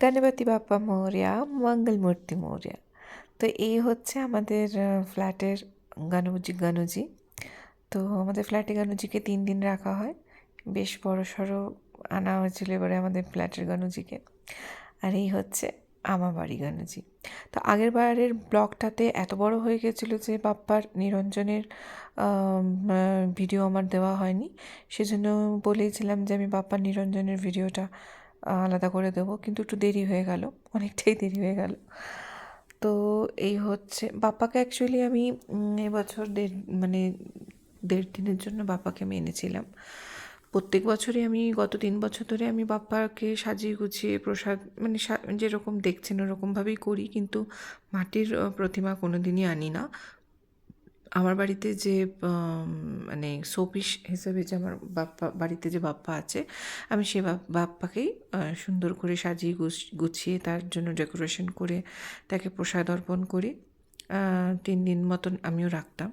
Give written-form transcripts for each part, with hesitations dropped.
গণপতি বাপ্পা মোরয়া, মঙ্গলমূর্তি মোরয়া। তো এই হচ্ছে আমাদের ফ্ল্যাটের গানুজি। তো আমাদের ফ্ল্যাটে গানুজিকে 3 দিন রাখা হয়। বেশ বড়সড় আনা হয়েছিল এবারে আমাদের ফ্ল্যাটের গানুজিকে। আর এই হচ্ছে আমার বাড়ি গানুজি। তো আগের বারের ব্লগটাতে এত বড় হয়ে গেছিলো যে বাপ্পার নিরঞ্জনের ভিডিও আমার দেওয়া হয়নি। সেজন্য বলেইছিলাম যে আমি বাপ্পার নিরঞ্জনের ভিডিওটা আলাদা করে দেবো, কিন্তু একটু দেরি হয়ে গেল, অনেকটাই দেরি হয়ে গেল। তো এই হচ্ছে বাপ্পাকে অ্যাকচুয়ালি আমি এবছর মানে 1.5 দিনের জন্য বাপ্পাকে আমি এনেছিলাম। প্রত্যেক বছরই আমি গত 3 বছর ধরে আমি বাপ্পাকে সাজিয়ে গুছিয়ে প্রসাদ মানে যেরকম দেখছেন ওরকমভাবেই করি, কিন্তু মাটির প্রতিমা কোনো দিনই আনি না। আমার বাড়িতে যে মানে শোপিস হিসেবে যে আমার বাড়িতে যে বাপ্পা আছে, আমি সে বাপ্পাকেই সুন্দর করে সাজিয়ে গুছিয়ে তার জন্য ডেকোরেশন করে তাকে প্রসাদ অর্পণ করি। 3 দিন মতন আমিও রাখতাম।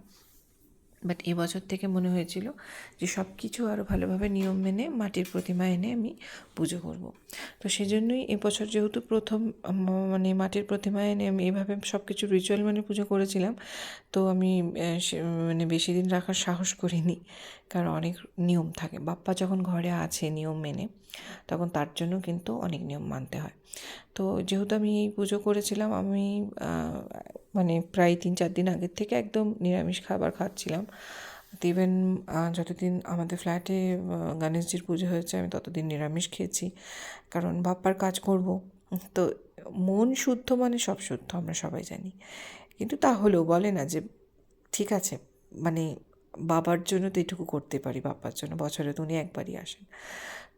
বাট এবছর থেকে মনে হয়েছিল যে সব কিছু আরও ভালোভাবে নিয়ম মেনে মাটির প্রতিমা এনে আমি পুজো করব। তো সেজন্যই এবছর যেহেতু প্রথম মানে মাটির প্রতিমা এনে আমি এভাবে সব কিছু রিচুয়াল মানে পুজো করেছিলাম, তো আমি মানে বেশি দিন রাখার সাহস করিনি, কারণ অনেক নিয়ম থাকে। বাপ্পা যখন ঘরে আছে নিয়ম মেনে, তখন তার জন্য কিন্তু অনেক নিয়ম মানতে হয়। তো যেহেতু আমি এই পুজো করেছিলাম, আমি মানে প্রায় 3-4 দিন আগের থেকে একদম নিরামিষ খাবার খাচ্ছিলাম। তো ইভেন যতদিন আমাদের ফ্ল্যাটে গণেশজির পুজো হয়েছে আমি ততদিন নিরামিষ খেয়েছি, কারণ বাপ্পার কাজ করব। তো মন শুদ্ধ মানে সব শুদ্ধ, আমরা সবাই জানি। কিন্তু তাহলেও বলে না যে ঠিক আছে, মানে বাবার জন্য তো এটুকু করতে পারি, বাপ্পার জন্য বছরে তো উনি একবারই আসেন।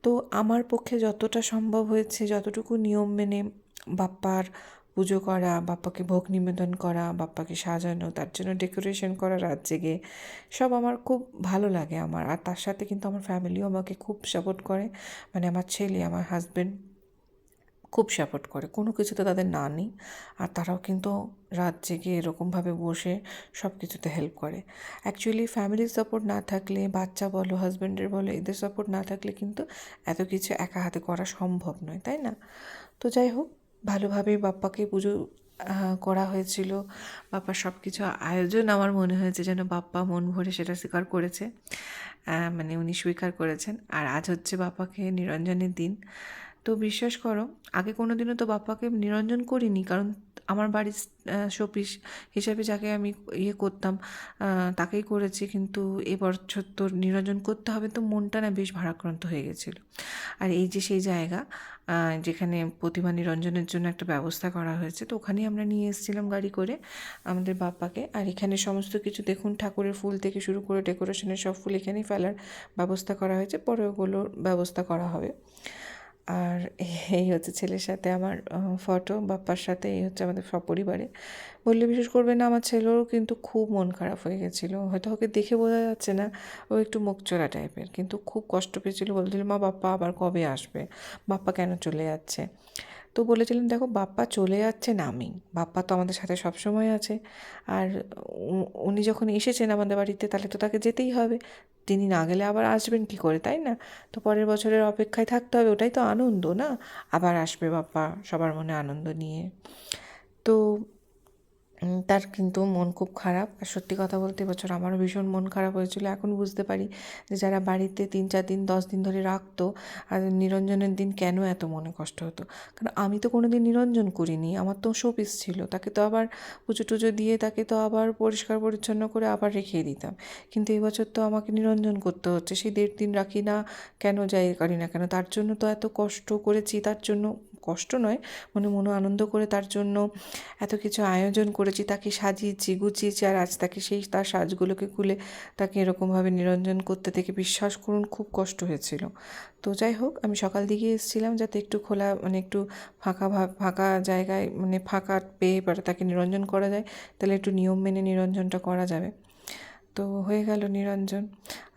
তো আমার পক্ষে যতটা সম্ভব হয়েছে, যতটুকু নিয়ম মেনে বাপ্পার পুজো করা, বাপ্পাকে ভোগ নিবেদন করা, বাপ্পাকে সাজানো, তার জন্য ডেকোরেশন করা রাত জেগে, সব আমার খুব ভালো লাগে আমার। আর তার সাথে কিন্তু আমার ফ্যামিলিও আমাকে খুব সাপোর্ট করে, মানে আমার ছেলে, আমার হাজব্যান্ড খুব সাপোর্ট করে, কোনো কিছুতে তাদের না নেই। আর তারাও কিন্তু রাত জেগে এরকমভাবে বসে সব কিছুতে হেল্প করে। অ্যাকচুয়ালি ফ্যামিলির সাপোর্ট না থাকলে, বাচ্চা বলো, হাজব্যান্ডের বলো, এদের সাপোর্ট না থাকলে কিন্তু এত কিছু একা হাতে করা সম্ভব নয়, তাই না? তো যাই হোক, ভালোভাবেই বাপ্পাকে পুজো করা হয়েছিল। বাপ্পার সব কিছু আয়োজন আমার মনে হয়েছে যেন বাপ্পা মন ভরে সেটা স্বীকার করেছে, মানে উনি স্বীকার করেছেন। আর আজ হচ্ছে বাপ্পাকে নিরঞ্জনের দিন। তো বিশ্বাস করো, আগে কোনো দিনও তো বাপ্পাকে নিরঞ্জন করিনি, কারণ আমার বাড়ির শোপিস হিসাবে যাকে আমি করতাম তাকেই করেছি। কিন্তু এবছর তো নিরঞ্জন করতে হবে, তো মনটা না বেশ ভারাক্রান্ত হয়ে গেছিলো। আর এই যে সেই জায়গা যেখানে প্রতিমা নিরঞ্জনের জন্য একটা ব্যবস্থা করা হয়েছে, তো ওখানেই আমরা নিয়ে এসেছিলাম গাড়ি করে আমাদের বাপ্পাকে। আর এখানে সমস্ত কিছু দেখুন, ঠাকুরের ফুল থেকে শুরু করে ডেকোরেশনের সব ফুল এখানেই ফেলার ব্যবস্থা করা হয়েছে, পরে ওগুলোর ব্যবস্থা করা হবে। আর এই হচ্ছে ছেলের সাথে আমার ফটো, বাপ্পার সাথে। এই হচ্ছে আমাদের সপরিবারে। বললে বিশেষ করবে না, আমার ছেলেরও কিন্তু খুব মন খারাপ হয়ে গেছিলো। হয়তো ওকে দেখে বোঝা যাচ্ছে না, ও একটু মুখচোরা টাইপের, কিন্তু খুব কষ্ট পেয়েছিল। বলছিল, মা বাপ্পা আবার কবে আসবে, বাপ্পা কেন চলে যাচ্ছে? তো বলেছিলেন, দেখো বাপ্পা চলে যাচ্ছে নামেই, বাপ্পা তো আমাদের সাথে সবসময় আছে। আর উনি যখন এসেছেন আমাদের বাড়িতে, তাহলে তো তাকে যেতেই হবে। তিনি না গেলে আবার আসবেন কী করে, তাই না? তো পরের বছরের অপেক্ষায় থাকতে হবে, ওটাই তো আনন্দ না? আবার আসবে বাপ্পা সবার মনে আনন্দ নিয়ে। তো তার কিন্তু মন খুব খারাপ। আর সত্যি কথা বলতে এবছর আমারও ভীষণ মন খারাপ হয়েছিল। এখন বুঝতে পারি যে যারা বাড়িতে 3-4 দিন 10 দিন ধরে রাখতো, আর নিরঞ্জনের দিন কেন এত মনে কষ্ট হতো। কারণ আমি তো কোনো দিন নিরঞ্জন করিনি, আমার তো শোপিস ছিল, তাকে তো আবার পুজো টুজো দিয়ে তাকে তো আবার পরিষ্কার পরিচ্ছন্ন করে আবার রেখে দিতাম। কিন্তু এবছর তো আমাকে নিরঞ্জন করতে হচ্ছে, সেই 1.5 দিন রাখি না কেন, যাই করি না কেন, তার জন্য তো এত কষ্ট করেছি, তার জন্য কষ্ট নয়, মনে আনন্দ করে তার জন্য এত কিছু আয়োজন করেছি, তাকে সাজিয়েছি গুছিয়েছি, আর আজ তাকে সেই তার সাজগুলোকে খুলে তাকে এরকমভাবে নিরঞ্জন করতে থেকে বিশ্বাস করুন খুব কষ্ট হয়েছিল। তো যাই হোক, আমি সকাল দিকে এসেছিলাম যাতে একটু খোলা মানে একটু ফাঁকা জায়গায়, মানে ফাঁকা পেয়ে পরে তাকে নিরঞ্জন করা যায়, তাহলে একটু নিয়ম মেনে নিরঞ্জনটা করা যাবে। তো হয়ে গেল নিরঞ্জন।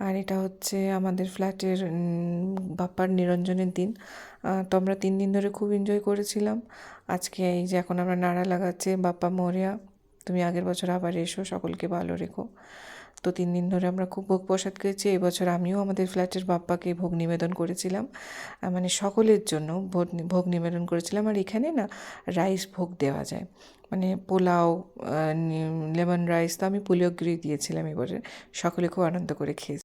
আর এটা হচ্ছে আমাদের ফ্ল্যাটের বাপ্পার নিরঞ্জনের দিন। তো আমরা 3 দিন ধরে খুব এনজয় করেছিলাম। আজকে এই যে এখন আমরা নাড়া লাগাচ্ছি, বাপ্পা মোরয়া, তুমি আগের বছর আবার এসো, সকলকে ভালো রেখো। তো 3 দিন ধরে আমরা খুব ভোগ প্রসাদ খেয়েছি। এবছর আমিও আমাদের ফ্ল্যাটের বাপ্পাকে ভোগ নিবেদন করেছিলাম, মানে সকলের জন্য ভোগ নিবেদন করেছিলাম। আর এখানে না রাইস ভোগ দেওয়া যায়, মানে পোলাও, লেমন রাইস, তো আমি পুলিয়োগিরি দিয়েছিলাম এবারে। সকলে খুব আনন্দ করে খেয়েছে।